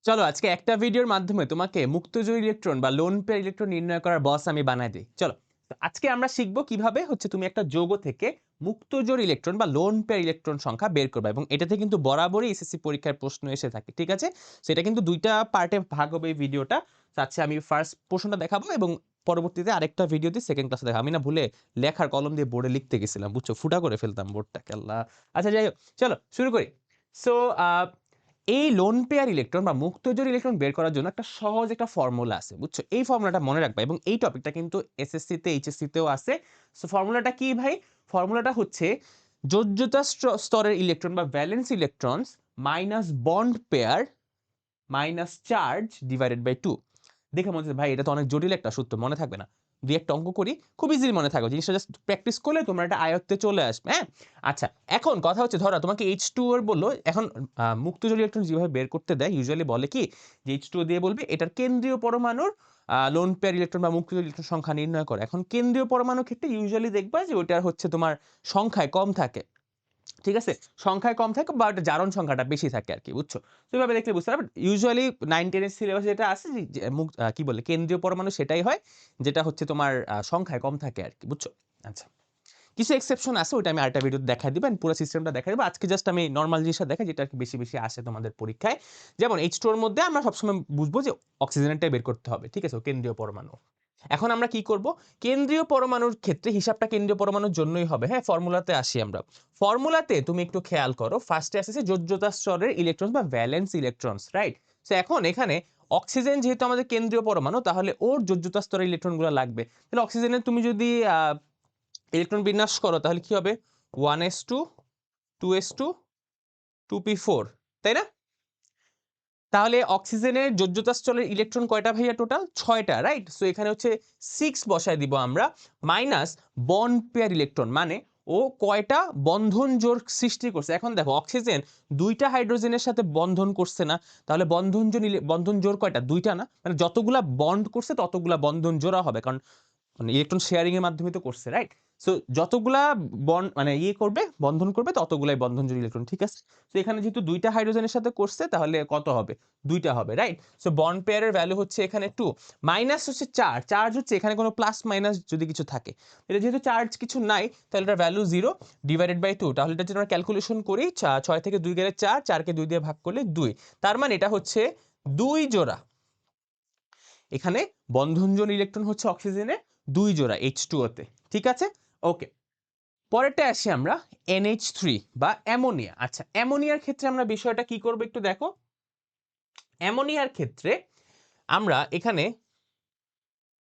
চলো আজকে একটা ভিডিওর মাধ্যমে তোমাকে মুক্তজোড় ইলেকট্রন বা লোন পেয়ার ইলেকট্রন নির্ণয় করার বস আমি বানাই দিই। চলো, তো আজকে আমরা শিখবো কিভাবে হচ্ছে তুমি একটা যৌগ থেকে মুক্তজোড় ইলেকট্রন বা লোন পেয়ার ইলেকট্রন সংখ্যা বের করবে, এবং এটাতে কিন্তু বরাবরই এসএসসি পরীক্ষার প্রশ্ন এসে থাকে। ঠিক আছে, সেটা কিন্তু দুইটা পার্টে ভাগ হবে এই ভিডিওটা। আচ্ছা, আমি ফার্স্ট পোর্শনটা দেখাবো এবং পরবর্তীতে আরেকটা ভিডিওতে সেকেন্ড ক্লাসে দেখাবো। আমি না ভুলে লেখার কলম দিয়ে বোর্ডে লিখতে গেছিলাম, বুঝছো, ফুটা করে ফেলতাম বোর্ডটাকে। আল্লাহ। আচ্ছা, যাই হোক, চলো শুরু করি। সো এই লোন পেয়ার ইলেকট্রন বা মুক্তজোড় ইলেকট্রন বের করার জন্য একটা সহজ একটা ফর্মুলা আছে, বুঝছো। এই ফর্মুলাটা মনে রাখবা, এবং এই টপিকটা কিন্তু এসএসসি তে এইচএসসি তেও আছে। সো ফর্মুলাটা কি ভাই? ফর্মুলাটা হচ্ছে যোজ্যতা স্তরের ইলেকট্রন বা valence electrons minus bond pair minus charge divided by 2। দেখে মনে হচ্ছে ভাই এটা তো অনেক জটিল একটা সূত্র, মনে থাকবে না। দুই একটা অঙ্ক করি, খুব ইজিলি মনে থাকবে জিনিসটা, জাস্ট প্র্যাকটিস করলে তোমরা এটা আয়ত্তে চলে আসবে। হ্যাঁ, আচ্ছা, এখন কথা হচ্ছে ধরো তোমাকে H2 এর বললো, এখন মুক্তজোড় ইলেকট্রন যেভাবে বের করতে দেয় ইউজুয়ালি বলে কি যে H2 দিয়ে বলবে এটার কেন্দ্রীয় পরমাণুর লোন পেয়ার ইলেকট্রন বা মুক্তজোড় ইলেকট্রন সংখ্যা নির্ণয় করে। এখন কেন্দ্রীয় পরমাণুর ক্ষেত্রে ইউজুয়ালি দেখবা যে ওইটার হচ্ছে তোমার সংখ্যায় কম থাকে। ঠিক আছে, সংখ্যায় কম থাকে বা ওটা জারণ সংখ্যাটা বেশি থাকে আর কি, বুঝছো। তো এইভাবে দেখলে বুঝতে পারবে। ইউজুয়ালি 9-10 এর সিলেবাস যেটা আছে কি বলে কেন্দ্রীয় পরমাণু, সেটাই হয় যেটা হচ্ছে তোমার সংখ্যায় কম থাকে আর কি, বুঝছো। আচ্ছা, কিছু এক্সেপশন আছে, ওইটা আমি আরেকটা ভিডিওতে দেখাই দিব, পুরো সিস্টেমটা দেখাই দিব। আজকে জাস্ট আমি নর্মাল জিনিসটা দেখাই যেটা আর কি বেশি বেশি আসে তোমাদের পরীক্ষায়। যেমন H2 এর মধ্যে আমরা সবসময় বুঝবো যে অক্সিজেনটাই বের করতে হবে, ঠিক আছে, ও কেন্দ্রীয় পরমাণু। এখন আমরা কি করব? কেন্দ্রীয় পরমাণুর ক্ষেত্রে হিসাবটা কেন্দ্রীয় পরমাণুর জন্যই হবে। হ্যাঁ, ফর্মুলাতে আসি আমরা। ফর্মুলাতে তুমি একটু খেয়াল করো, ফার্স্টে আসছে যোজ্যতা স্তরের ইলেকট্রনস বা ভ্যালেন্স ইলেকট্রনস, রাইট। সো এখন এখানে অক্সিজেন যেহেতু আমাদের কেন্দ্রীয় পরমাণু, তাহলে ওর যোজ্যতা স্তরের ইলেকট্রনগুলো লাগবে। তাহলে অক্সিজেনের তুমি যদি ইলেকট্রন বিন্যাস করো তাহলে কি হবে? 1s2 2s2 2p4, তাই না? তাহলে অক্সিজেনের যোজ্যতা স্তরের ইলেকট্রন কয়টা ভাইয়া? টোটাল 6টা, রাইট। সো এখানে হচ্ছে 6 বসায় দিব আমরা, মাইনাস বন্ড পেয়ার ইলেকট্রন, মানে ও কয়টা বন্ধন জোড় সৃষ্টি করছে। এখন দেখো অক্সিজেন দুইটা হাইড্রোজেনের সাথে বন্ধন করছে না, তাহলে বন্ধন জোড় কয়টা? দুইটা না, মানে যতগুলা বন্ড করছে ততগুলা বন্ধন জোড়া হবে, কারণ মানে ইলেকট্রন শেয়ারিং এর মাধ্যমে তো করছে, রাইট। সো যতগুলা বন্ড মানে করবে, বন্ধন করবে, ততগুলাই বন্ধনজোড় ইলেকট্রন, ঠিক আছে। তো এখানে যেহেতু দুইটা হাইড্রোজেনের সাথে করছে, তাহলে কত হবে? দুইটা হবে, রাইট। সো বন্ড পেয়ারের ভ্যালু হচ্ছে এখানে 2, মাইনাস হচ্ছে চার্জ হচ্ছে এখানে কোনো প্লাস মাইনাস যদি কিছু থাকে, এটা যেহেতু চার্জ কিছু নাই, তাহলে এটার ভ্যালু 0 ডিভাইডেড বাই 2। তাহলে এটা যদি আমরা ক্যালকুলেশন করি, 6 থেকে 2 গেলে 4, 4কে 2 দিয়ে ভাগ করলে 2, তার মানে এটা হচ্ছে 2 জোড়া। এখানে বন্ধনজোড় ইলেকট্রন হচ্ছে অক্সিজেনে 2 জোড়া H2O তে, ঠিক আছে। ওকে, পরেরটা আসি আমরা NH3 বা অ্যামোনিয়া। আচ্ছা, অ্যামোনিয়ার ক্ষেত্রে আমরা বিষয়টা কি করব একটু দেখো। অ্যামোনিয়ার ক্ষেত্রে আমরা এখানে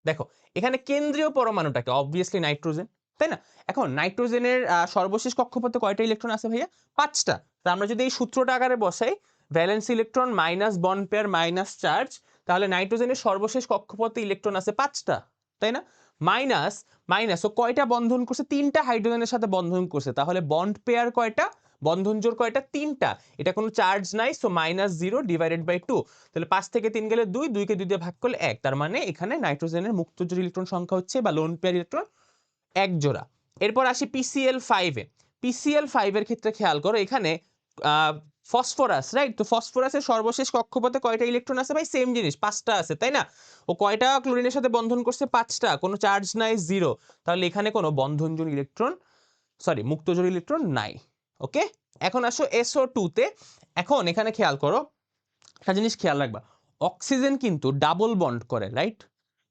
দেখো, এখানে কেন্দ্রীয় পরমাণুটাকে অবভিয়াসলি নাইট্রোজেন, তাই না? এখন নাইট্রোজেনের সর্বশেষ কক্ষপথে কয়টা ইলেকট্রন আছে ভাইয়া? 5টা। তো আমরা যদি এই সূত্রটা আকারে বসাই, valence electron minus bond pair minus charge, তাহলে নাইট্রোজেনের সর্বশেষ কক্ষপথে ইলেকট্রন আছে 5টা, তাই না? মাইনাস মাইনাস ও কয়টা বন্ধন করছে? 3টা হাইড্রোজেনের সাথে বন্ধন করছে, তাহলে বন্ড পেয়ার কয়টা? বন্ধন জোড় কয়টা? 3টা। এটা কোনো চার্জ নাই, সো -0 ডিভাইডেড বাই 2। তাহলে 5 থেকে 3 গেলে 2, 2 কে 2 দিয়ে ভাগ করলে 1, তার মানে এখানে নাইট্রোজেনের মুক্তজোড় ইলেকট্রন সংখ্যা হচ্ছে বা লোন পেয়ার ইলেকট্রন 1 জোড়া। এরপর আসি PCl5 এ। PCl5 এর ক্ষেত্রে খেয়াল করো, এখানে ফসফরাস, রাইট। তো ফসফরাসের সর্বশেষ কক্ষপথে কয়টা ইলেকট্রন আছে ভাই? সেম জিনিস, 5টা আছে, তাই না? ও কয়টা ক্লোরিনের সাথে বন্ধন করছে? 5টা, কোনো চার্জ নাই, 0। তাহলে এখানে কোনো বন্ধনজোড় ইলেকট্রন, সরি মুক্তজোড় ইলেকট্রন নাই। ওকে, এখন আসো SO2 তে। এখন এখানে খেয়াল করো, একটা জিনিস খেয়াল রাখবা, অক্সিজেন কিন্তু ডাবল বন্ড করে, রাইট।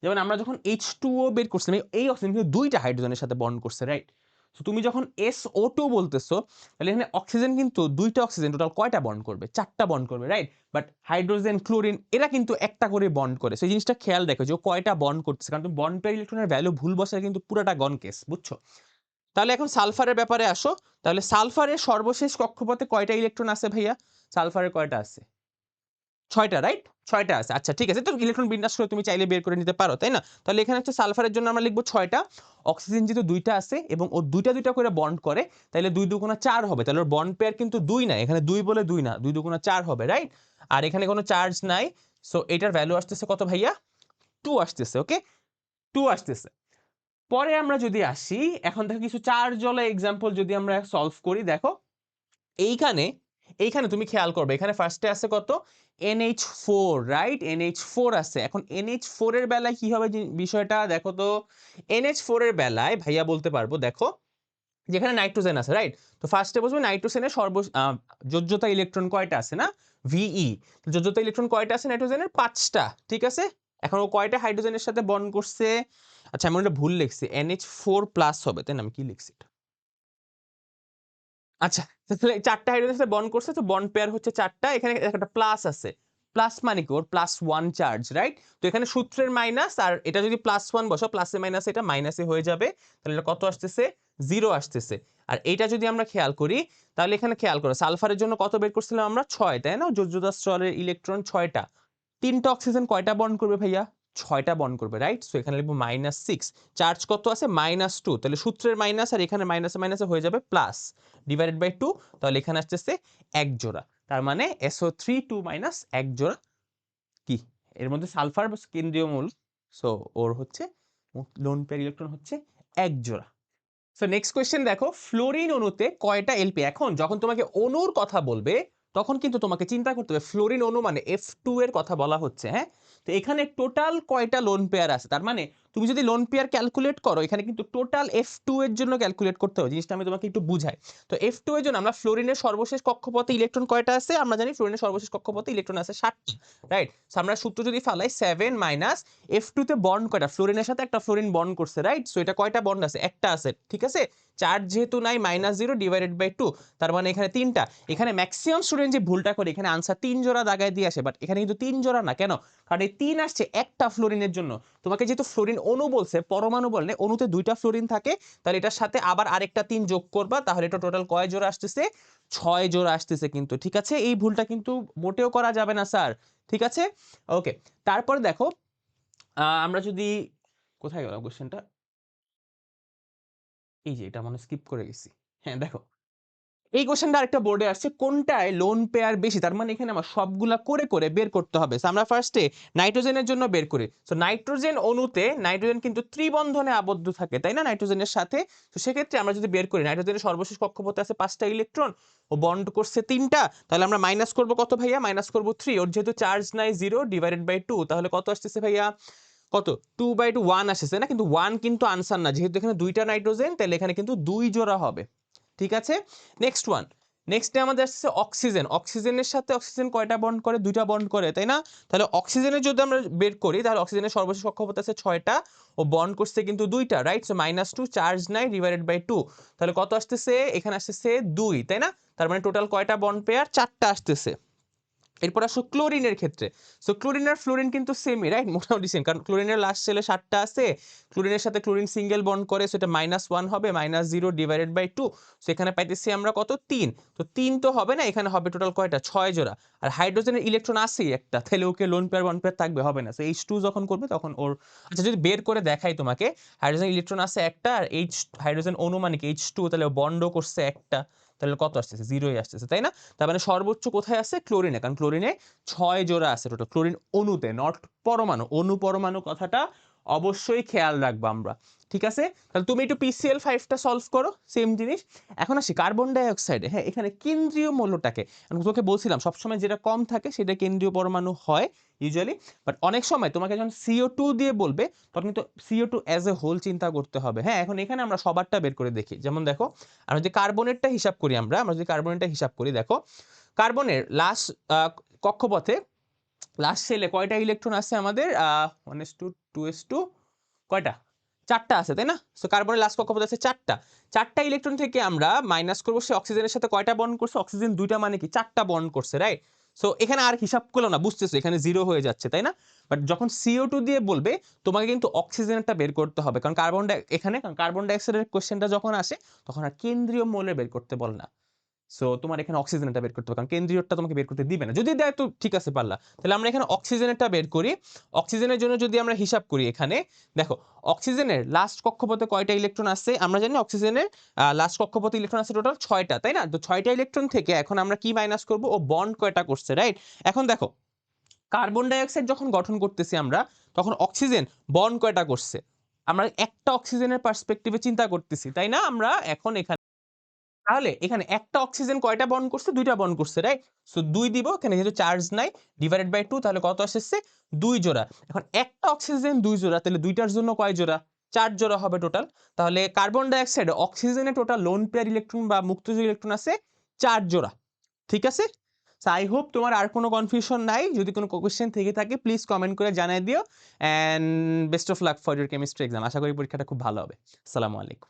যেমন আমরা যখন H2O বের করছিলাম, এই অক্সিজেন কিন্তু দুইটা হাইড্রোজেনের সাথে বন্ড করছে, রাইট। তো তুমি যখন SO2 বলতেছো, তাহলে এখানে অক্সিজেন কিন্তু দুইটা অক্সিজেন টোটাল কয়টা বন্ড করবে? 4টা বন্ড করবে, রাইট। বাট হাইড্রোজেন ক্লোরিন এরা কিন্তু একটা করে বন্ড করে। সেই জিনিসটা খেয়াল দেখো যে ও কয়টা বন্ড করতেছে, কারণ তুমি বন্ড পেয়ার ইলেকট্রনের ভ্যালু ভুল বসায় কিন্তু পুরাটা গন কেস, বুঝছো। তাহলে এখন সালফারের ব্যাপারে আসো। তাহলে সালফারের সর্বশেষ কক্ষপথে কয়টা ইলেকট্রন আছে ভাইয়া? সালফারের কয়টা আছে? 6টা, রাইট। 6টা আছে, আচ্ছা ঠিক আছে। তো ইলেকট্রন বিন্যাস করে তুমি চাইলে বের করে নিতে পারো, তাই না? তাহলে এখানে হচ্ছে সালফারের জন্য আমরা লিখবো 6টা। অক্সিজেন যেহেতু 2টা আছে এবং ও দুইটা দুইটা করে বন্ড করে, তাহলে 2 দুগুণা 4 হবে। তাহলে ওর বন্ড পেয়ার কিন্তু 2 না, এখানে 2 বলে 2 না, 2 দুগুণা 4 হবে, রাইট। আর এখানে কোনো চার্জ নাই, সো এটার ভ্যালু আসতেছে কত ভাইয়া? 2 আসতেছে, ওকে, 2 আসতেছে। পরে আমরা যদি আসি, এখন দেখো কিছু চার জলা এক্সাম্পল যদি আমরা সলভ করি, দেখো এইখানে এইখানে তুমি খেয়াল করবে, এখানে ফার্স্টে আছে কত, NH4, রাইট? NH4 আছে। এখন NH4 এর বেলায় কি হবে বিষয়টা দেখো তো। NH4 এর বেলায় ভাইয়া বলতে পারবো, দেখো যেখানে নাইট্রোজেন আছে, রাইট? তো ফার্স্টে বসবে নাইট্রোজেনের যোজ্যতা ইলেকট্রন কয়টা আছে না, VE। যোজ্যতা ইলেকট্রন কয়টা আছে নাইট্রোজেনের, 5টা, ঠিক আছে? এখন ও কয়টা হাইড্রোজেনের সাথে বন্ড করছে, আচ্ছা আমি ওটা ভুল লিখছি, NH4 প্লাস হবে, তাই না? আমি কি লিখছি এটা, আচ্ছা তাহলে 4টা হাইড্রোজেনের সাথে বন্ড করছে, তো বন্ড পেয়ার হচ্ছে 4টা, এখানে একটা প্লাস আছে, প্লাস মানে কি ওর +1 চার্জ, রাইট? তো এখানে সূত্রের মাইনাস, আর এটা যদি +1 বসো, প্লাসে মাইনাসে এটা মাইনাসে হয়ে যাবে, তাহলে এটা কত আসতেছে, 0 আসতেছে। আর এইটা যদি আমরা খেয়াল করি, তাহলে এখানে খেয়াল করো সালফারের জন্য কত বের করছিলাম আমরা, 6, তাই না? যোজ্যতা স্তরের ইলেকট্রন 6টা, 3টা অক্সিজেন কয়টা বন্ড করবে ভাইয়া, 6টা বন্ড করবে, রাইট? সো এখানে লিখবো -6, চার্জ কত আছে, -2, তাহলে সূত্রের মাইনাস আর এখানে মাইনাসে মাইনাসে হয়ে যাবে প্লাস, ডিভাইডেড বাই 2, তাহলে এখানে আসতেছে 1 জোড়া। তার মানে SO3 2 1 জোড়া কি, এর মধ্যে সালফার কেন্দ্রীয় মূল, সো ওর হচ্ছে লোন পেয়ার ইলেকট্রন হচ্ছে 1 জোড়া। সো নেক্সট কোয়েশ্চেন দেখো, ফ্লোরিন অণুতে কয়টা এলপি? এখন যখন তোমাকে অণুর কথা বলবে, তখন কিন্তু তোমাকে চিন্তা করতে হবে ফ্লোরিন অণু মানে F2 এর কথা বলা হচ্ছে, হ্যাঁ? তো এখানে টোটাল কয়টা লোন পেয়ার আছে, তার মানে তুমি যদি লোন পেয়ার ক্যালকুলেট করো, এখানে কিন্তু টোটাল F2 এর জন্য ক্যালকুলেট করতে হবে, জিনিসটা আমি তোমাকে একটু বুঝাই। তো F2 এর জন্য আমরা ফ্লোরিনের সর্বশেষ কক্ষপথে ইলেকট্রন কয়টা আছে, আমরা জানি ফ্লোরিনের সর্বশেষ কক্ষপথে ইলেকট্রন আছে 7টা, রাইট? সো আমরা সূত্র যদি ফালাই 7 মাইনাস F2 তে বন্ড কয়টা, ফ্লোরিনের সাথে একটা ফ্লোরিন বন্ড করছে, রাইট? সো এটা কয়টা বন্ড আছে, একটা আছে, ঠিক আছে? চার্জ যেহেতু নাই, -0 ডিভাইডেড বাই 2, তার মানে এখানে 3টা। এখানে ম্যাক্সিমাম স্টুডেন্ট যে ভুলটা করে, এখানে আনসার 3 জোড়া দাগায় দিয়ে আসে, বাট এখানে কিন্তু 3 জোড়া না, কেন? কারণ এই 3 আসছে একটা ফ্লোরিনের জন্য। তোমাকে যেহেতু ফ্লোরিন অণু বলছে, পরমাণু বলে, অণুতে 2টা ফ্লোরিন থাকে, তাহলে এটার সাথে আবার আরেকটা 3 যোগ করবা, তাহলে এটা টোটাল কয় জোড়া আসতেছে, 6 জোড়া আসতেছে কিন্তু, ঠিক আছে? এই ভুলটা কিন্তু মোটেও করা যাবে না স্যার, ঠিক আছে? ওকে, তারপর দেখো আমরা যদি, কোথায় গেল কোশ্চেনটা, এই যে এটা মানে স্কিপ করে গেছি। হ্যাঁ দেখো, এই কোশ্চেনটা আরেকটা বোর্ডে আসছে, কোনটায় লোন পেয়ার বেশি, তার মানে এখানে আমার সবগুলা করে করে বের করতে হবে। সো আমরা ফার্স্টে নাইট্রোজেনের জন্য বের করি। সো নাইট্রোজেন অণুতে নাইট্রোজেন কিন্তু ত্রিবন্ধনে আবদ্ধ থাকে, তাই না, নাইট্রোজেনের সাথে? তো সেক্ষেত্রে আমরা যদি বের করি, নাইট্রোজেনের সর্বশেষ কক্ষপথে আছে 5টা ইলেকট্রন, ও বন্ড করছে 3টা, তাহলে আমরা মাইনাস করব কত ভাইয়া, মাইনাস করব 3, ওর যেহেতু চার্জ নাই 0 ডিভাইডেড বাই 2, তাহলে কত আসতেছে ভাইয়া, কত, 2/2 1 আসছে না, কিন্তু 1 কিন্তু আনসার না, যেহেতু এখানে 2টা নাইট্রোজেন, তাহলে এখানে কিন্তু 2 জোড়া হবে, ঠিক আছে? নেক্সট ওয়ান, নেক্সটে আমাদের আসছে অক্সিজেন। অক্সিজেনের সাথে অক্সিজেন কয়টা বন্ড করে, 2টা বন্ড করে, তাই না? তাহলে অক্সিজেনের যদি আমরা বের করি, তাহলে অক্সিজেনের সর্বশেষ কক্ষপথ আছে 6টা, ও বন্ড করছে কিন্তু 2টা, রাইট? সো -2, চার্জ নাই, ডিভাইডেড বাই 2, তাহলে কত আসতেছে, এখানে আসতেছে 2, তাই না? তার মানে টোটাল কয়টা বন্ড পেয়ার, 4টা আসতেছে। এরপর আসো ক্লোরিনের ক্ষেত্রে। সো ক্লোরিন আর ফ্লোরিন কিন্তু সেমই, রাইট? মোটামুটি সেম, কারণ ক্লোরিনের লাস্ট সেলে 7টা আছে, ক্লোরিনের সাথে ক্লোরিন সিঙ্গেল বন্ড করে, সো এটা -1 হবে, -0 ডিভাইডেড বাই 2, সো এখানে পাইতেছি আমরা কত, 3। তো 3 তো হবে না, এখানে হবে টোটাল কয়টা, 6 জোড়া। আর হাইড্রোজেনের ইলেকট্রন আছেই একটা, তাহলে ওকে লোন পেয়ার বন্ড পেয়ার থাকবে, হবে না। সো H2 যখন করবে তখন ওর, আচ্ছা যদি বের করে দেখাই তোমাকে, হাইড্রোজেন ইলেকট্রন আছে একটা, আর হাইড্রোজেন অনুমানিক H2, তাহলে বন্ডও করছে একটা, তাহলে কত আসতেছে, 0ই আসতেছে, তাই না? তার মানে সর্বোচ্চ কোথায় আছে, ক্লোরিনে, কারণ ক্লোরিনে 6 জোড়া আছে টোটাল, ক্লোরিন অণুতে, নট পরমাণু, অণু পরমাণু কথাটা অবশ্যই খেয়াল রাখবো আমরা, ঠিক আছে? তাহলে তুমি একটু PCl5টা সলভ করো, সেম জিনিস। এখন আসি কার্বন ডাই অক্সাইডে, হ্যাঁ এখানে কেন্দ্রীয় মৌলটাকে, আমি তোকে বলছিলাম সবসময় যেটা কম থাকে সেটা কেন্দ্রীয় পরমাণু হয় ইউজুয়ালি, বাট অনেক সময় তোমাকে যখন CO2 দিয়ে বলবে, তখন কিন্তু CO2 অ্যাজ এ হোল চিন্তা করতে হবে, হ্যাঁ? এখন এখানে আমরা সবারটা বের করে দেখি, যেমন দেখো, আমরা যদি কার্বনেটটা হিসাব করি, আমরা যদি কার্বনেটটা হিসাব করি, দেখো কার্বনের লাস্ট কক্ষপথে, লাস্ট সেলে কয়টা ইলেকট্রন আছে আমাদের, 1s2 2s2, কয়টা, 4টা আছে, তাই না? সো কার্বনের লাস্ট কক্ষপথে আছে 4টা, 4টা ইলেকট্রন থেকে আমরা মাইনাস করবো, সে অক্সিজেনের সাথে কয়টা বন্ড করছে, অক্সিজেন 2টা, মানে কি 4টা বন্ড করছে, রাইট? সো এখানে আর হিসাব করলো না, বুঝতেছো এখানে 0 হয়ে যাচ্ছে, তাই না? বাট যখন CO2 দিয়ে বলবে, তোমাকে কিন্তু অক্সিজেনটা বের করতে হবে, কারণ এখানে কার্বন ডাইঅক্সাইডের কোশ্চেনটা যখন আসে, তখন আর কেন্দ্রীয় মৌলের বের করতে বলে না। সো তোমার এখানে অক্সিজেনটা বের করতে হবে, কারণ কেন্দ্রীয়টা তোমাকে বের করতে দিবে না, যদি দেয় তো ঠিক আছে পারলা। তাহলে আমরা এখানে অক্সিজেনেরটা বের করি। অক্সিজেনের জন্য যদি আমরা হিসাব করি, এখানে দেখো অক্সিজেনের লাস্ট কক্ষপথে কয়টা ইলেকট্রন আছে, আমরা জানি অক্সিজেনের লাস্ট কক্ষপথে ইলেকট্রন আছে টোটাল 6টা, তাই না? তো 6টা ইলেকট্রন থেকে এখন আমরা কি মাইনাস করব, ও বন্ড কয়টা করছে, রাইট? এখন দেখো কার্বন ডাইঅক্সাইড যখন গঠন করতেছি আমরা, তখন অক্সিজেন বন্ড কয়টা করছে, আমরা একটা অক্সিজেনের পার্সপেক্টিভে চিন্তা করতেছি, তাই না? আমরা এখন এখানে তাহলে এখানে একটা অক্সিজেন কয়টা বন্ড করছে? 2টা বন্ড করছে, রাইট? সো 2 দিব, এখানে যেহেতু চার্জ নাই, ডিভাইডেড বাই 2, তাহলে কত আসছে? 2 জোড়া। এখন একটা অক্সিজেন 2 জোড়া, তাহলে 2টার জন্য কয় জোড়া? 4 জোড়া হবে টোটাল। তাহলে কার্বন ডাইঅক্সাইড অক্সিজেনে টোটাল লোন পেয়ার ইলেকট্রন বা মুক্তজোড়ী ইলেকট্রন আছে 4 জোড়া। ঠিক আছে? সো আই হোপ তোমার আর কোনো কনফিউশন নাই। যদি কোনো কোয়েশ্চেন থেকে থাকে প্লিজ কমেন্ট করে জানায় দিও। And best of luck for your chemistry exam. আশা করি পরীক্ষাটা খুব ভালো হবে। আসসালামু আলাইকুম।